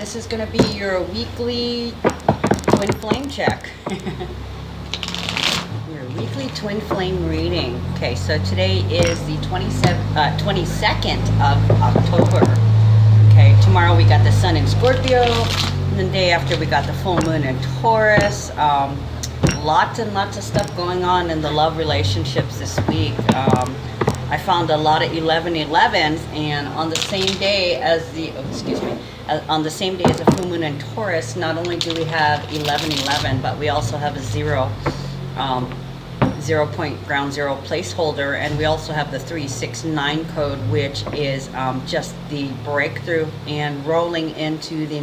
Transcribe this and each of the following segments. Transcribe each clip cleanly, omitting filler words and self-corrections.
This is going to be your weekly twin flame check. Your weekly twin flame reading. Okay, so today is the 22nd of October. Okay, tomorrow we got the sun in Scorpio. And the day after we got the full moon in Taurus. Lots and lots of stuff going on in the love relationships this week. I found a lot of 11-11s, and on the same day as the, on the same day as the full moon in Taurus, not only do we have 11-11, but we also have a 0 point ground zero placeholder, and we also have the 369 code, which is just the breakthrough and rolling into the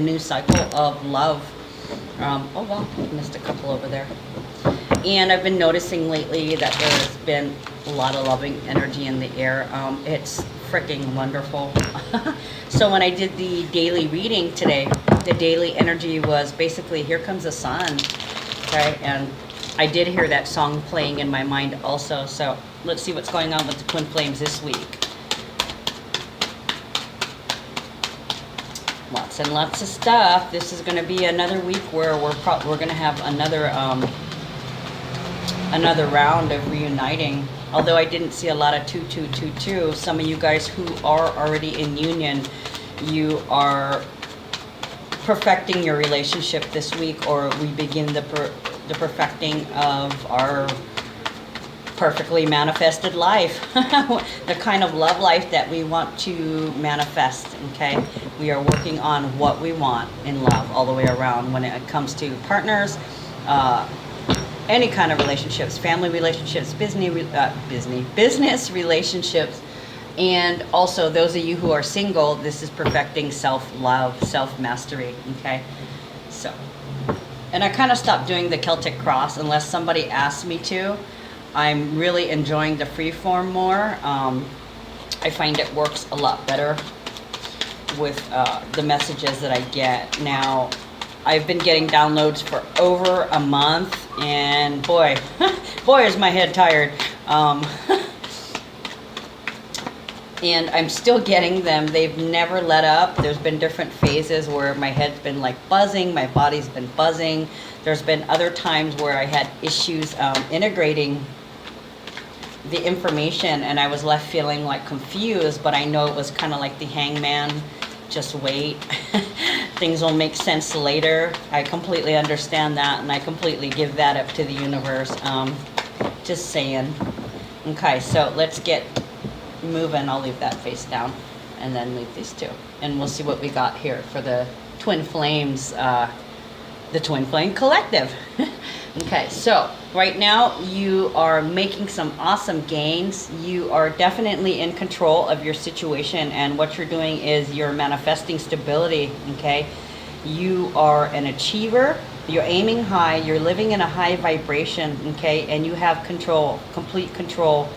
new cycle of love. Oh well, missed a couple over there. And I've been noticing lately that there's been a lot of loving energy in the air. It's freaking wonderful. So when I did the daily reading today, the daily energy was basically, here comes the sun. Okay, and I did hear that song playing in my mind also. So let's see what's going on with the twin flames this week. Lots and lots of stuff. This is going to be another week where we're going to have another round of reuniting. Although I didn't see a lot of 2222, some of you guys who are already in union, you are perfecting your relationship this week, or we begin the perfecting of our perfectly manifested life. The kind of love life that we want to manifest. Okay, we are working on what we want in love all the way around when it comes to partners, any kind of relationships, family relationships, business relationships, and also those of you who are single, this is perfecting self-love, self-mastery. Okay, so, and I kind of stopped doing the Celtic cross unless somebody asks me to. I'm really enjoying the freeform more. I find it works a lot better with the messages that I get. Now, I've been getting downloads for over a month, and boy, boy is my head tired. And I'm still getting them. They've never let up. There's been different phases where my head's been like buzzing, my body's been buzzing. There's been other times where I had issues integrating the information, and I was left feeling like confused, but I know it was kind of like the hangman. Just wait. Things will make sense later. I completely understand that, and I completely give that up to the universe. Just saying. Okay, so let's get moving. I'll leave that face down and then leave these two, and we'll see what we got here for the twin flames, the twin flame collective. Okay, so right now you are making some awesome gains. You are definitely in control of your situation, and what you're doing is you're manifesting stability. Okay, you are an achiever. You're aiming high. You're living in a high vibration. Okay, and you have control, complete control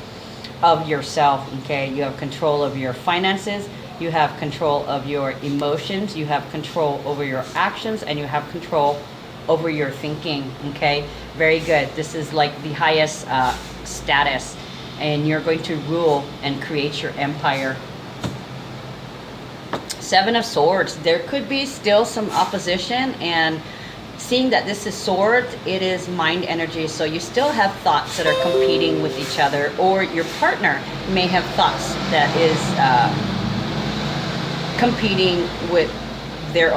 of yourself. Okay, you have control of your finances. You have control of your emotions. You have control over your actions, and you have control over your thinking. Okay, very good. This is like the highest status, and you're going to rule and create your empire. Seven of Swords. There could be still some opposition, and seeing that this is swords, it is mind energy, so you still have thoughts that are competing with each other, or your partner may have thoughts that is competing with their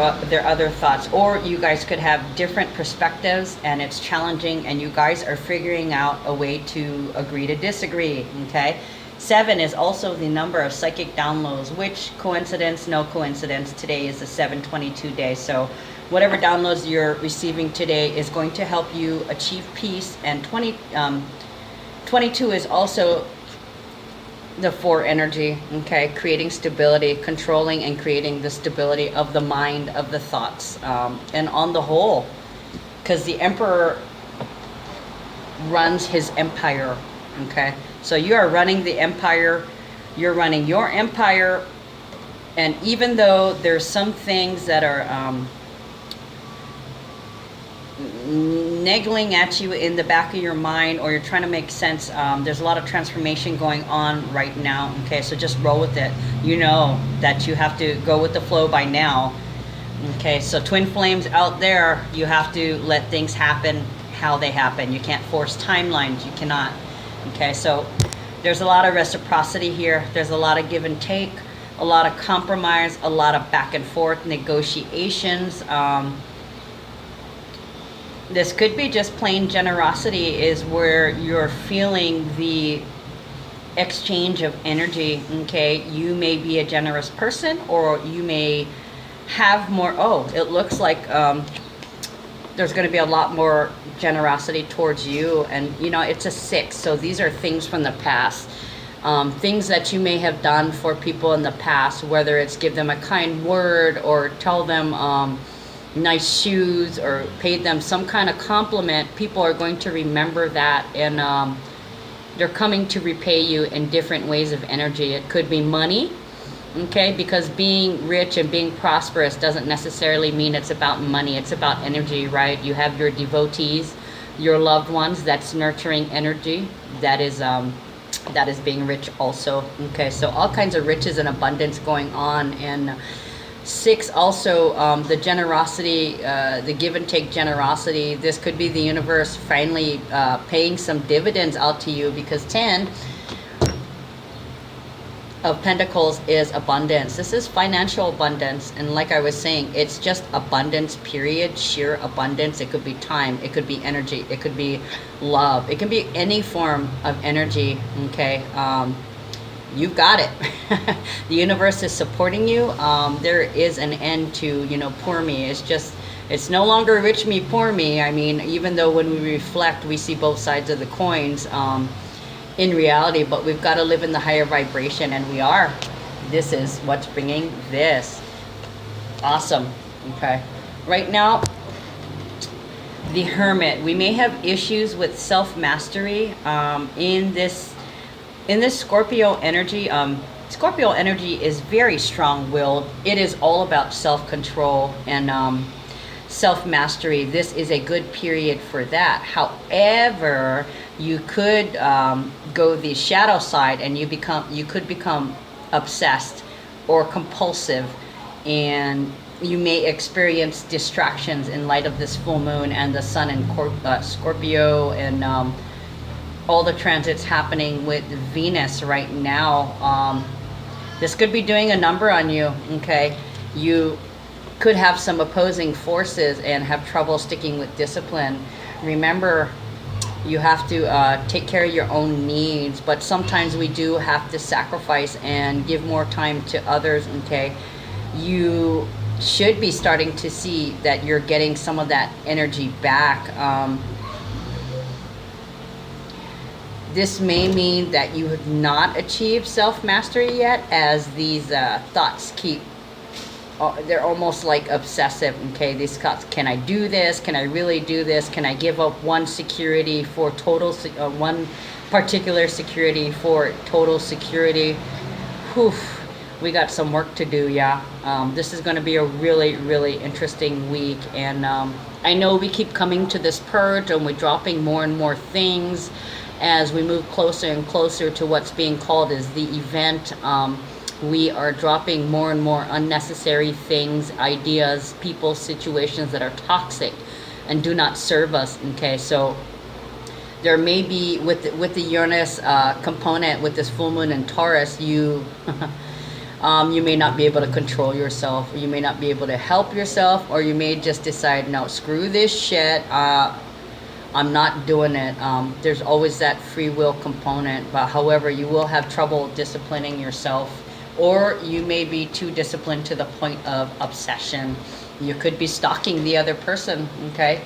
other thoughts, or you guys could have different perspectives, and it's challenging, and you guys are figuring out a way to agree to disagree. Okay, 7 is also the number of psychic downloads, which coincidence, no coincidence, today is the 7/22 day. So whatever downloads you're receiving today is going to help you achieve peace. And 22 is also the 4 energy. Okay, creating stability, controlling and creating the stability of the mind, of the thoughts, and on the whole, because the emperor runs his empire. Okay, so you are running the empire, you're running your empire, and even though there's some things that are niggling at you in the back of your mind, or you're trying to make sense, there's a lot of transformation going on right now. Okay, so just roll with it. You know that you have to go with the flow by now. Okay, so twin flames out there, you have to let things happen how they happen. You can't force timelines. You cannot. Okay, so there's a lot of reciprocity here. There's a lot of give and take, a lot of compromise, a lot of back and forth negotiations. This could be just plain generosity, is where you're feeling the exchange of energy. Okay, you may be a generous person, or you may have more. Oh, it looks like there's going to be a lot more generosity towards you, and you know, it's a 6, so these are things from the past, things that you may have done for people in the past, whether it's give them a kind word, or tell them nice shoes, or paid them some kind of compliment. People are going to remember that, and they're coming to repay you in different ways of energy. It could be money. Okay, because being rich and being prosperous doesn't necessarily mean it's about money. It's about energy, right? You have your devotees, your loved ones. That's nurturing energy. That is being rich also. Okay, so all kinds of riches and abundance going on. And 6 also, the generosity, the give and take generosity. This could be the universe finally paying some dividends out to you, because 10 of Pentacles is abundance. This is financial abundance, and like I was saying, it's just abundance, period. Sheer abundance. It could be time, it could be energy, it could be love, it can be any form of energy. Okay, you've got it. The universe is supporting you. There is an end to, you know, poor me. It's no longer rich me, poor me. I mean, even though when we reflect, we see both sides of the coins, in reality, but we've got to live in the higher vibration, and we are. This is what's bringing this. Awesome. Okay, right now, the Hermit. We may have issues with self-mastery in this Scorpio energy. Scorpio energy is very strong-willed. It is all about self-control and self-mastery. This is a good period for that. However, you could go the shadow side, and you could become obsessed or compulsive, and you may experience distractions in light of this full moon and the sun in Scorpio, and all the transits happening with Venus right now. This could be doing a number on you. Okay, you could have some opposing forces and have trouble sticking with discipline. Remember, you have to take care of your own needs, but sometimes we do have to sacrifice and give more time to others. Okay, you should be starting to see that you're getting some of that energy back. This may mean that you have not achieved self-mastery yet, as these thoughts keep, they're almost like obsessive. Okay, these thoughts, can I do this? Can I really do this? Can I give up one security for total, one particular security for total security? Whew, we got some work to do, yeah. This is going to be a really, really interesting week, and I know we keep coming to this purge, and we're dropping more and more things as we move closer and closer to what's being called as the event. We are dropping more and more unnecessary things, ideas, people, situations that are toxic and do not serve us. Okay, so there may be, with the Uranus component, with this full moon in Taurus, you you may not be able to control yourself, or you may not be able to help yourself, or you may just decide, no, screw this shit, I'm not doing it. There's always that free will component, but however, you will have trouble disciplining yourself, or you may be too disciplined to the point of obsession. You could be stalking the other person. Okay.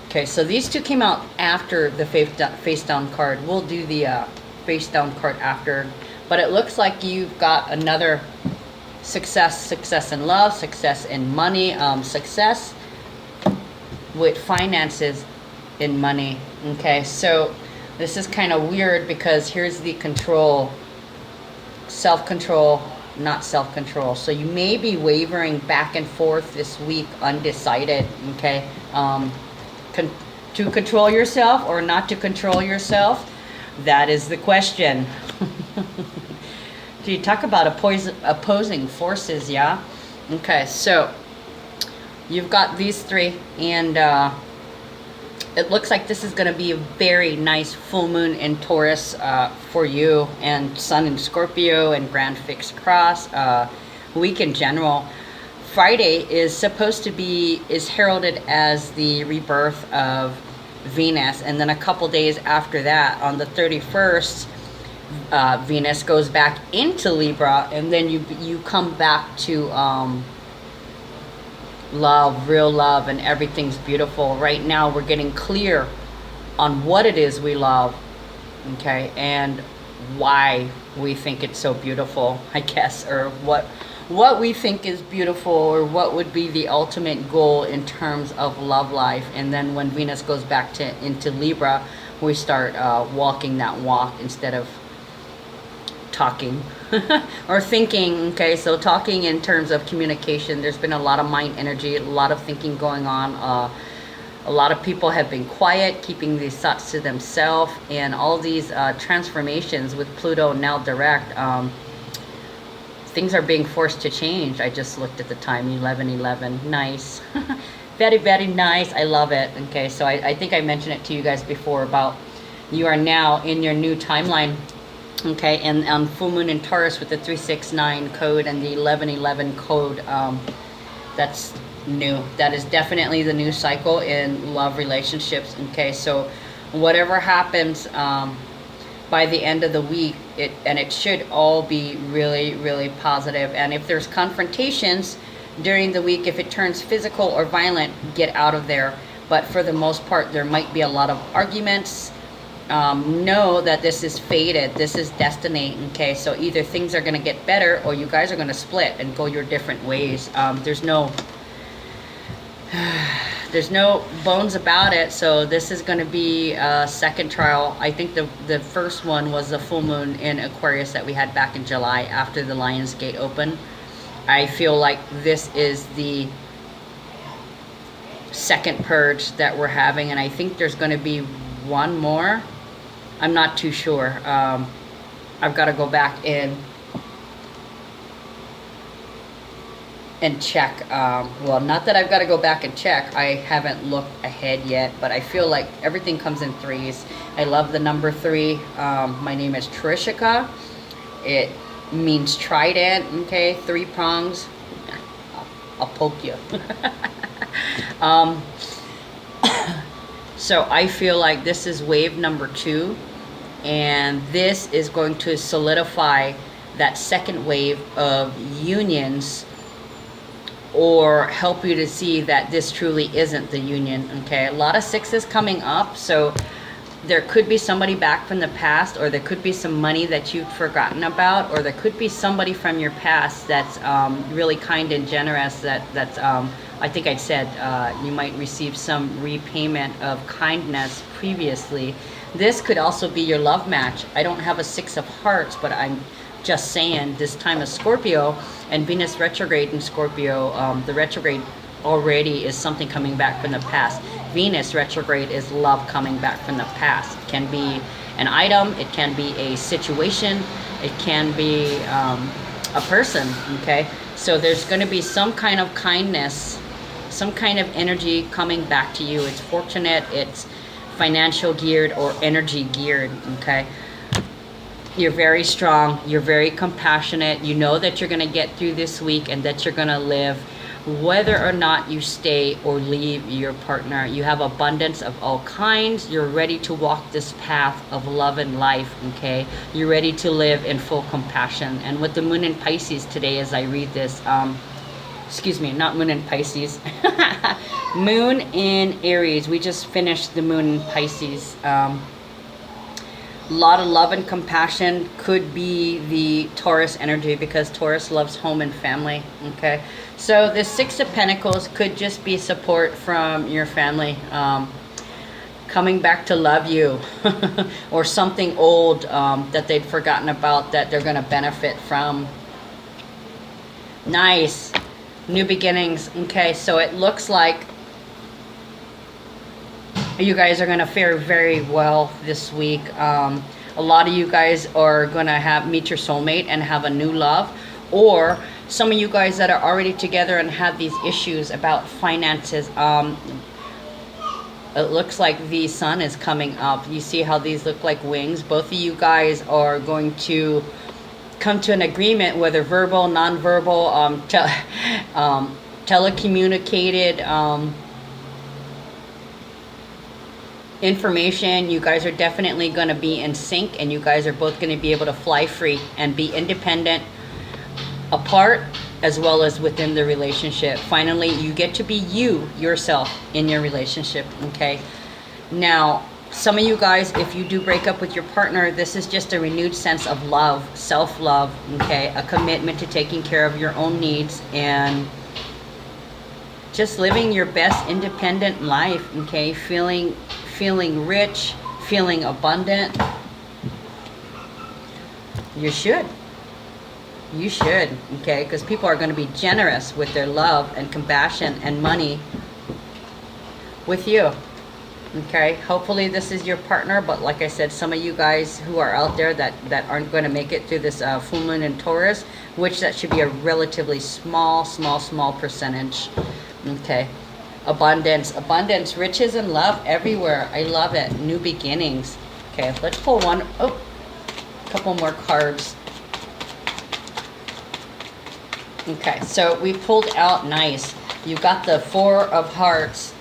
Okay, so these two came out after the face down card. We'll do the face down card after, but it looks like you've got another success in love, success in money, success with finances in money. Okay, so this is kind of weird, because here's the control, self-control, not self-control. So you may be wavering back and forth this week, undecided. Okay, to control yourself or not to control yourself, that is the question. Do you talk about opposing forces? Yeah. Okay, so you've got these three, and it looks like this is going to be a very nice full moon in Taurus for you, and Sun in Scorpio, and Grand Fixed Cross week in general. Friday is heralded as the rebirth of Venus, and then a couple days after that, on the 31st, Venus goes back into Libra, and then you come back to love, real love, and everything's beautiful. Right now we're getting clear on what it is we love, okay, and why we think it's so beautiful, I guess, or what we think is beautiful, or what would be the ultimate goal in terms of love life. And then when Venus goes back into Libra, we start walking that walk instead of talking or thinking. Okay, so talking in terms of communication, there's been a lot of mind energy, a lot of thinking going on. A lot of people have been quiet, keeping these thoughts to themselves, and all these transformations with Pluto now direct, things are being forced to change. I just looked at the time, 11:11. Nice. Very, very nice. I love it. Okay, so I think I mentioned it to you guys before about you are now in your new timeline. Okay, and on full moon in Taurus with the 369 code and the 1111 code, that's new. That is definitely the new cycle in love relationships. Okay, so whatever happens by the end of the week, it should all be really, really positive. And if there's confrontations during the week, if it turns physical or violent, get out of there. But for the most part, there might be a lot of arguments. Know that this is fated, this is destiny. Okay, so either things are going to get better, or you guys are going to split and go your different ways. There's no bones about it. So this is going to be a second trial. I think the first one was the full moon in Aquarius that we had back in July after the Lion's Gate open. I feel like this is the second purge that we're having, and I think there's going to be one more. I'm not too sure. I've got to go back in and check. Well, not that I've got to go back and check. I haven't looked ahead yet, but I feel like everything comes in threes. I love the number 3. My name is Trishika. It means trident. Okay, 3 prongs. I'll poke you. So I feel like this is wave number 2, and this is going to solidify that second wave of unions, or help you to see that this truly isn't the union. Okay, a lot of 6s coming up, so there could be somebody back from the past, or there could be some money that you've forgotten about, or there could be somebody from your past that's really kind and generous, that's I think I said you might receive some repayment of kindness previously. This could also be your love match. I don't have a 6 of hearts, but I'm just saying this time of Scorpio and Venus retrograde in Scorpio, the retrograde already is something coming back from the past. Venus retrograde is love coming back from the past. It can be an item, it can be a situation, it can be a person. Okay, so there's going to be some kind of kindness, some kind of energy coming back to you. It's fortunate, it's financial geared or energy geared. Okay, you're very strong, you're very compassionate, you know that you're going to get through this week and that you're going to live whether or not you stay or leave your partner. You have abundance of all kinds. You're ready to walk this path of love and life. Okay, you're ready to live in full compassion. And with the moon in Pisces today, as I read this, excuse me, not moon in Pisces, moon in Aries. We just finished the moon in Pisces. A lot of love and compassion could be the Taurus energy, because Taurus loves home and family. Okay, so the 6 of Pentacles could just be support from your family, coming back to love you, or something old that they'd forgotten about that they're going to benefit from. Nice. New beginnings. Okay, so it looks like you guys are going to fare very well this week. A lot of you guys are going to meet your soulmate and have a new love, or Some of you guys that are already together and have these issues about finances, it looks like the sun is coming up. You see how these look like wings? Both of you guys are going to come to an agreement, whether verbal, non-verbal, telecommunicated information. You guys are definitely going to be in sync, and you guys are both going to be able to fly free and be independent apart as well as within the relationship. Finally, you get to be you, yourself, in your relationship, okay? Now, some of you guys, if you do break up with your partner, this is just a renewed sense of love, self-love, okay? A commitment to taking care of your own needs and just living your best independent life, okay? Feeling rich, feeling abundant. You should, okay? Because people are going to be generous with their love and compassion and money with you, okay? Hopefully this is your partner, but like I said, some of you guys who are out there that aren't going to make it through this full moon in Taurus, which that should be a relatively small percentage, okay? Abundance, riches and love everywhere. I love it. New beginnings. Okay, let's pull a couple more cards. Okay, so we pulled out, nice. You got the Four of Hearts.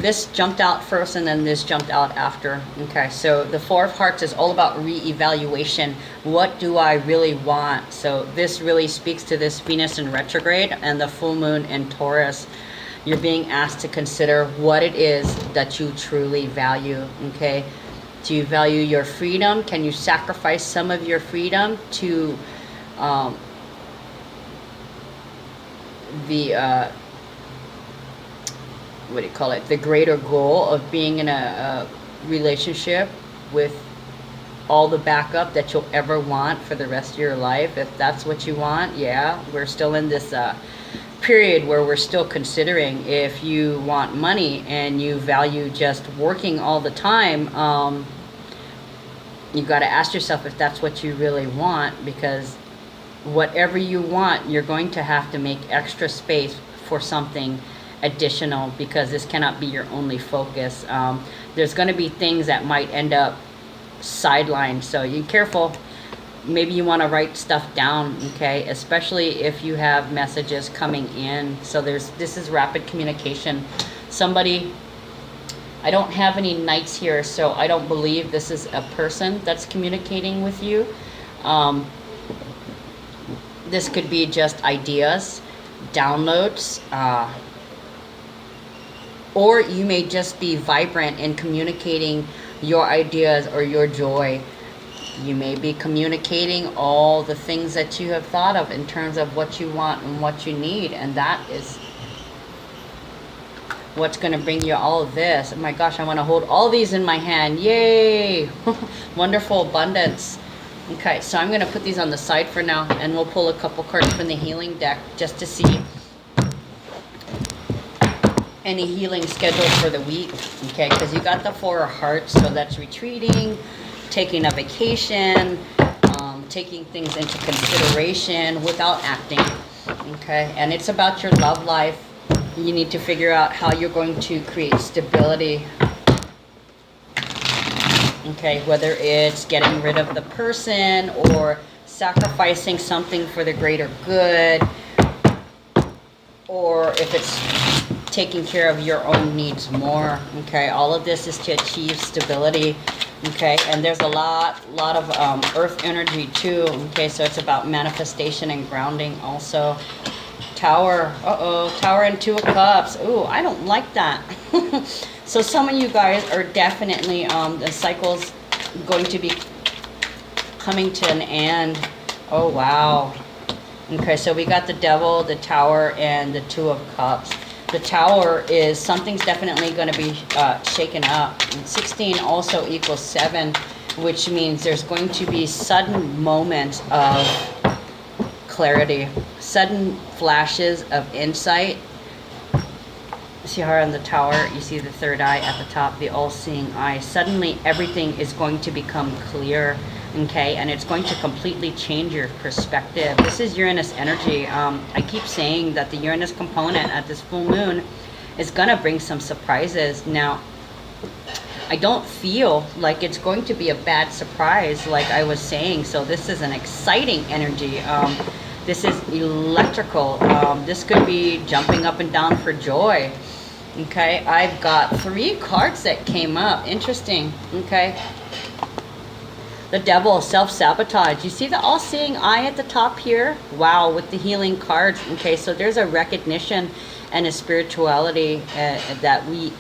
This jumped out first and then this jumped out after. Okay, so the Four of Hearts is all about re-evaluation. What do I really want? So this really speaks to this Venus in retrograde and the full moon in Taurus. You're being asked to consider what it is that you truly value, okay? Do you value your freedom? Can you sacrifice some of your freedom to the greater goal of being in a relationship with all the backup that you'll ever want for the rest of your life? If that's what you want, yeah, we're still in this period where we're still considering. If you want money and you value just working all the time, you got to ask yourself if that's what you really want, because whatever you want, you're going to have to make extra space for something additional, because this cannot be your only focus. There's going to be things that might end up sidelined, so you careful. Maybe you want to write stuff down, okay? Especially if you have messages coming in. So this is rapid communication. Somebody, I don't have any knights here, so I don't believe this is a person that's communicating with you. This could be just ideas, downloads, or you may just be vibrant in communicating your ideas or your joy. You may be communicating all the things that you have thought of in terms of what you want and what you need, and that is what's going to bring you all of this. Oh my gosh, I want to hold all these in my hand. Yay! Wonderful abundance. Okay, so I'm going to put these on the side for now, and we'll pull a couple cards from the healing deck just to see any healing scheduled for the week. Okay, because you got the Four of Hearts, so that's retreating, taking a vacation, taking things into consideration without acting. Okay, and it's about your love life. You need to figure out how you're going to create stability. Okay, whether it's getting rid of the person or sacrificing something for the greater good, or if it's taking care of your own needs more. Okay, all of this is to achieve stability. Okay, and there's a lot of earth energy too. Okay, so it's about manifestation and grounding also. Tower, Tower and Two of Cups. Ooh, I don't like that. So some of you guys are definitely, the cycle's going to be coming to an end. Oh, wow. Okay, so we got the Devil, the Tower, and the Two of Cups. The Tower is something's definitely going to be shaken up. And 16 also equals 7, which means there's going to be sudden moments of clarity, sudden flashes of insight. See how on the Tower, you see the third eye at the top, the all-seeing eye. Suddenly everything is going to become clear. Okay, and it's going to completely change your perspective. This is Uranus energy. I keep saying that the Uranus component at this full moon is gonna bring some surprises. Now, I don't feel like it's going to be a bad surprise, like I was saying. So this is an exciting energy. This is electrical. This could be jumping up and down for joy. Okay, I've got 3 cards that came up. Interesting. Okay. The Devil, self-sabotage. You see the all-seeing eye at the top here? Wow, with the healing cards. Okay, so there's a recognition and a spirituality that we,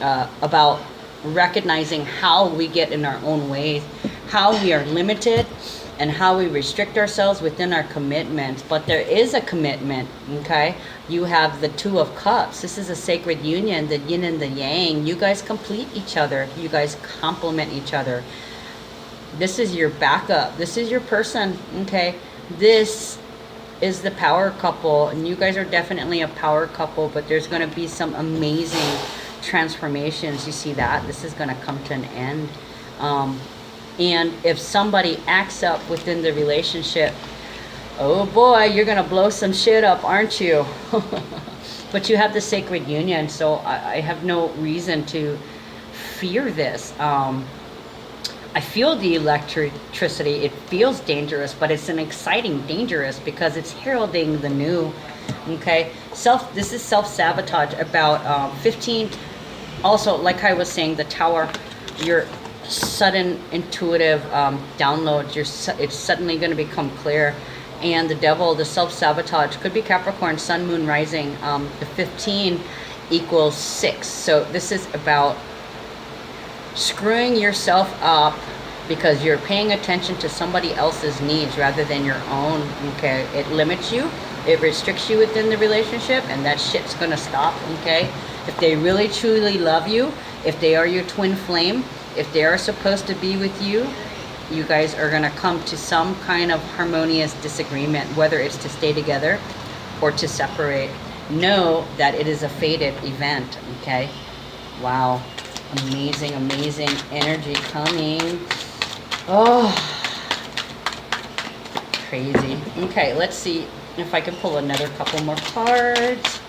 about recognizing how we get in our own ways, how we are limited, and how we restrict ourselves within our commitments. But there is a commitment, okay? You have the 2 of Cups. This is a sacred union, the yin and the yang. You guys complete each other. You guys complement each other. This is your backup. This is your person, okay? This is the power couple, and you guys are definitely a power couple, but there's going to be some amazing transformations. You see that? This is going to come to an end. And if somebody acts up within the relationship, oh boy, you're going to blow some shit up, aren't you? But you have the sacred union, so I have no reason to fear this. I feel the electricity. It feels dangerous, but it's an exciting dangerous because it's heralding the new. Okay, this is self-sabotage. About 15. Also, like I was saying, the Tower, your sudden intuitive downloads. It's suddenly going to become clear. And the Devil, the self-sabotage, could be Capricorn, Sun, Moon, Rising. The 15 equals 6. So this is about screwing yourself up because you're paying attention to somebody else's needs rather than your own. Okay, it limits you, it restricts you within the relationship, and that shit's gonna stop. Okay, if they really truly love you, if they are your twin flame, if they are supposed to be with you, you guys are gonna come to some kind of harmonious disagreement, whether it's to stay together or to separate. Know that it is a fated event. Okay, wow. Amazing, amazing energy coming. Oh, crazy. Okay, let's see if I can pull another couple more cards.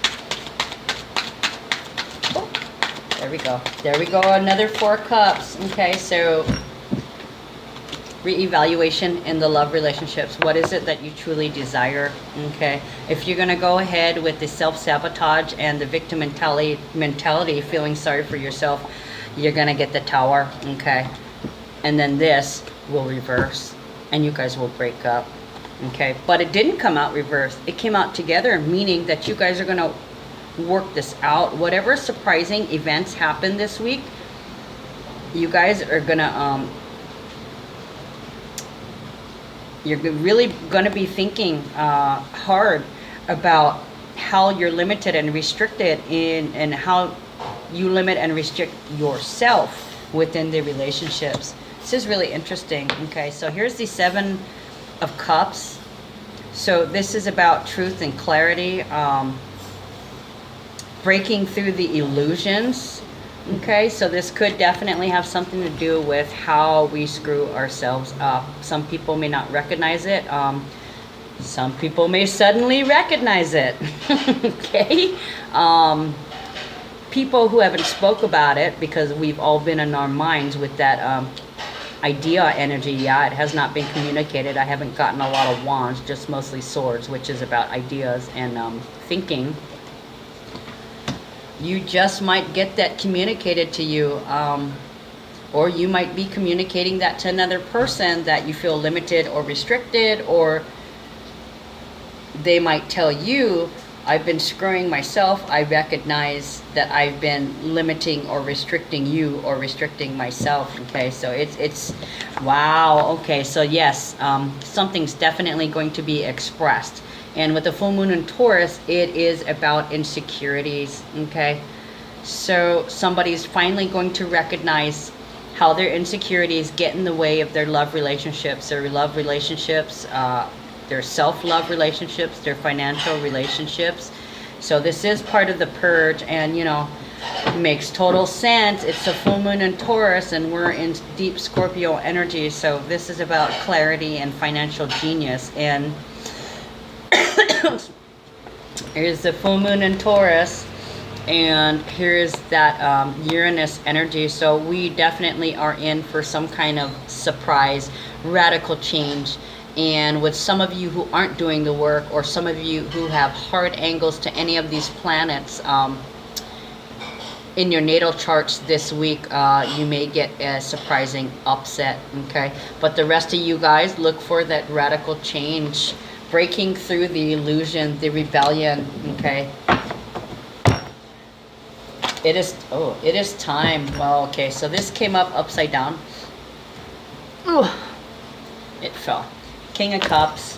Oh, there we go. There we go, another 4 cups. Okay, so reevaluation in the love relationships. What is it that you truly desire? Okay, if you're gonna go ahead with the self-sabotage and the victim mentality, feeling sorry for yourself, you're gonna get the Tower. Okay, and then this will reverse and you guys will break up. Okay, but it didn't come out reversed, it came out together, meaning that you guys are gonna work this out. Whatever surprising events happen this week, you guys are gonna you're really gonna be thinking hard about how you're limited and restricted and how you limit and restrict yourself within the relationships. This is really interesting. Okay, so here's the 7 of Cups. So this is about truth and clarity, breaking through the illusions. Okay, so this could definitely have something to do with how we screw ourselves up. Some people may not recognize it. Some people may suddenly recognize it. Okay. People who haven't spoke about it, because we've all been in our minds with that idea energy. Yeah, it has not been communicated. I haven't gotten a lot of wands, just mostly swords, which is about ideas and thinking. You just might get that communicated to you, or you might be communicating that to another person, that you feel limited or restricted, or they might tell you, I've been screwing myself. I recognize that I've been limiting or restricting you or restricting myself. Okay, so it's wow. Okay, so yes, something's definitely going to be expressed. And with the full moon in Taurus, it is about insecurities. Okay, so somebody's finally going to recognize how their insecurities get in the way of their love relationships, their self-love relationships, their financial relationships. So this is part of the purge, and you know, Makes total sense. It's the full moon in Taurus and we're in deep Scorpio energy. So this is about clarity and financial genius. And here's the full moon in Taurus. And here's that Uranus energy. So we definitely are in for some kind of surprise, radical change. And with some of you who aren't doing the work, or some of you who have hard angles to any of these planets, in your natal charts this week, you may get a surprising upset, okay? But the rest of you guys, look for that radical change, breaking through the illusion, the rebellion, okay? It is time. Well, okay, so this came up upside down. Ooh, it fell. King of Cups.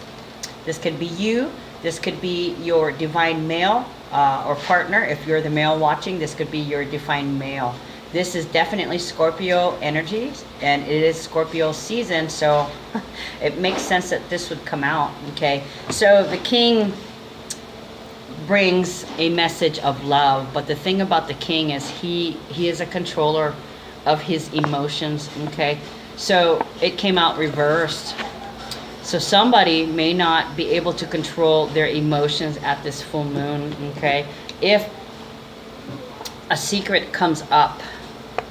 This could be you. This could be your divine male or partner. If you're the male watching, this could be your divine male. This is definitely Scorpio energies, and it is Scorpio season, so it makes sense that this would come out, okay? So the king brings a message of love, but the thing about the king is he is a controller of his emotions, okay? So it came out reversed. So somebody may not be able to control their emotions at this full moon, okay? If a secret comes up,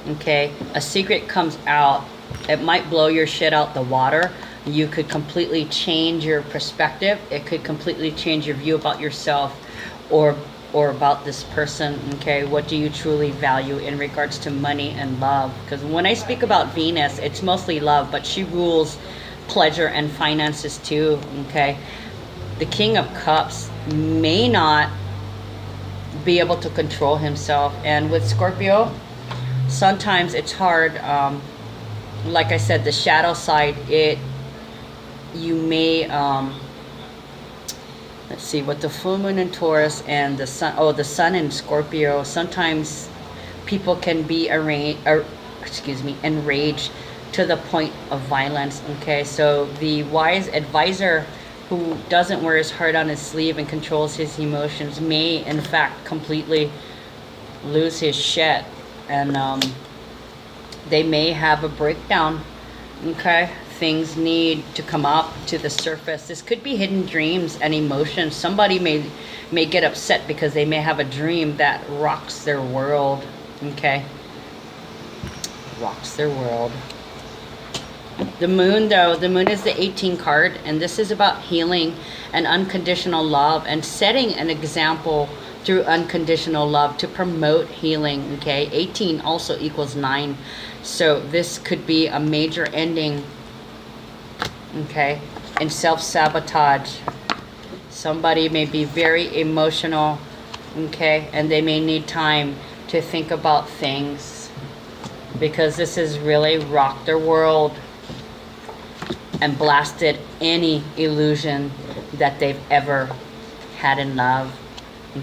okay, a secret comes out, it might blow your shit out the water. You could completely change your perspective. It could completely change your view about yourself or about this person, okay? What do you truly value in regards to money and love? Because when I speak about Venus, it's mostly love, but she rules pleasure and finances too, okay? The King of Cups may not be able to control himself, and with Scorpio, sometimes it's hard. Like I said, the shadow side, you may let's see, with the full moon in Taurus and the sun in Scorpio, sometimes people can be enraged to the point of violence, okay? So the wise advisor who doesn't wear his heart on his sleeve and controls his emotions may in fact completely lose his shit, and they may have a breakdown, okay? Things need to come up to the surface. This could be hidden dreams and emotions. Somebody may get upset because they may have a dream that rocks their world, okay? Rocks their world. The moon, though, the moon is the 18 card, and this is about healing and unconditional love and setting an example through unconditional love to promote healing, okay? 18 also equals 9. So this could be a major ending, okay? And self-sabotage. Somebody may be very emotional, okay? And they may need time to think about things, because this has really rocked their world and blasted any illusion that they've ever had in love.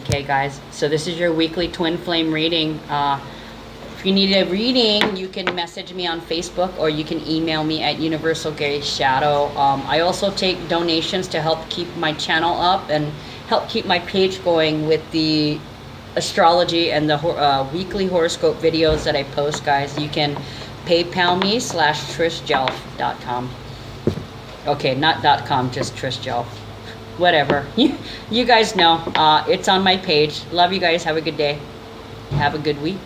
Okay, guys, so this is your weekly twin flame reading. If you need a reading, you can message me on Facebook, or you can email me at Universal Gray Shadow. I also take donations to help keep my channel up and help keep my page going with the astrology and the weekly horoscope videos that I post, guys. You can PayPal me /TrishJelf.com. Okay, not .com, just TrishJelf. Whatever. You guys know. It's on my page. Love you guys. Have a good day. Have a good week.